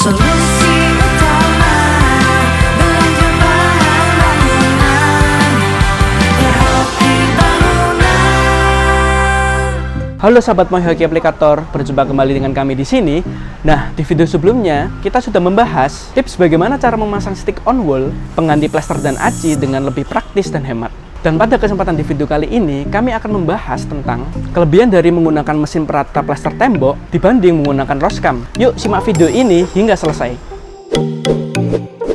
Solusi utama belanja bahan bangunan, Hoki Bangunan. Halo sahabat My Hoki Aplikator, berjumpa kembali dengan kami di sini. Nah, di video sebelumnya kita sudah membahas tips bagaimana cara memasang stick on wall pengganti plester dan aci dengan lebih praktis dan hemat. Dan pada kesempatan di video kali ini, kami akan membahas tentang kelebihan dari menggunakan mesin perata plester tembok dibanding menggunakan Roskam. Yuk simak video ini hingga selesai.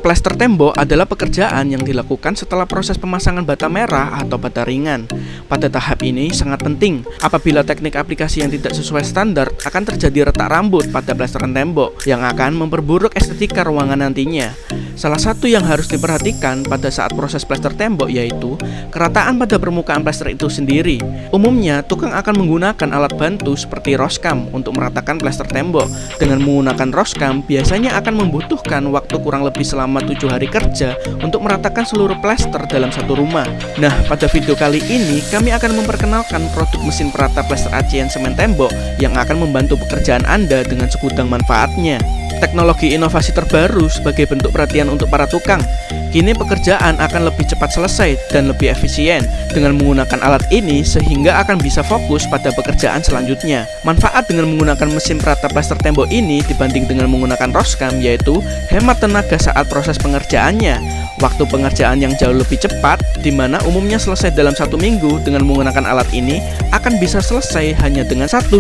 Plester tembok adalah pekerjaan yang dilakukan setelah proses pemasangan bata merah atau bata ringan. Pada tahap ini sangat penting, apabila teknik aplikasi yang tidak sesuai standar akan terjadi retak rambut pada plesteran tembok yang akan memperburuk estetika ruangan nantinya. Salah satu yang harus diperhatikan pada saat proses plester tembok yaitu kerataan pada permukaan plester itu sendiri. Umumnya, tukang akan menggunakan alat bantu seperti Roskam untuk meratakan plester tembok. Dengan menggunakan Roskam, biasanya akan membutuhkan waktu kurang lebih selama 7 hari kerja untuk meratakan seluruh plester dalam satu rumah. Nah, pada video kali ini kami akan memperkenalkan produk mesin perata plester acian semen tembok yang akan membantu pekerjaan Anda dengan segudang manfaatnya. Teknologi inovasi terbaru sebagai bentuk perhatian untuk para tukang. Kini pekerjaan akan lebih cepat selesai dan lebih efisien dengan menggunakan alat ini sehingga akan bisa fokus pada pekerjaan selanjutnya. Manfaat dengan menggunakan mesin perata plester tembok ini dibanding dengan menggunakan Roskam yaitu hemat tenaga saat proses pengerjaannya. Waktu pengerjaan yang jauh lebih cepat, di mana umumnya selesai dalam 1 minggu dengan menggunakan alat ini, akan bisa selesai hanya dengan 1-2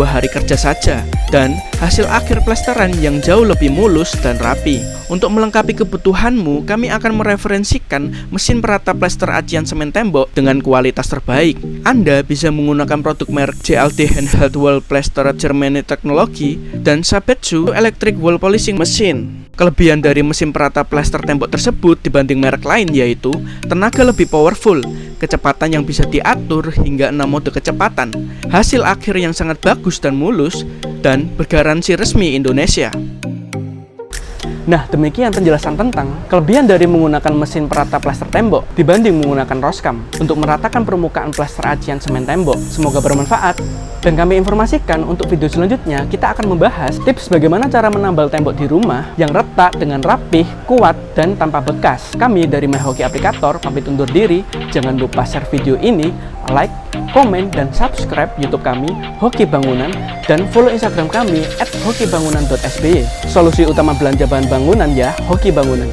hari kerja saja. Dan hasil akhir plesteran yang jauh lebih mulus dan rapi. Untuk melengkapi kebutuhanmu, kami akan mereferensikan mesin perata plester acian semen tembok dengan kualitas terbaik. Anda bisa menggunakan produk merek JLD Handheld Wall Plaster Germany Technology dan Sabetsu Electric Wall Polishing Machine. Kelebihan dari mesin perata plester tembok tersebut dibanding merek lain yaitu tenaga lebih powerful, kecepatan yang bisa diatur hingga 6 mode kecepatan, hasil akhir yang sangat bagus dan mulus, dan bergaransi resmi Indonesia. Nah, demikian penjelasan tentang kelebihan dari menggunakan mesin perata plester tembok dibanding menggunakan Roskam untuk meratakan permukaan plester acian semen tembok. Semoga bermanfaat. Dan kami informasikan untuk video selanjutnya kita akan membahas tips bagaimana cara menambal tembok di rumah yang retak dengan rapih, kuat, dan tanpa bekas. Kami dari My Hoki Aplikator pamit undur diri. Jangan lupa share video ini, like, komen, dan subscribe YouTube kami Hoki Bangunan dan follow Instagram kami @hokibangunan.sby. Solusi utama belanja bahan bangunan ya, Hoki Bangunan.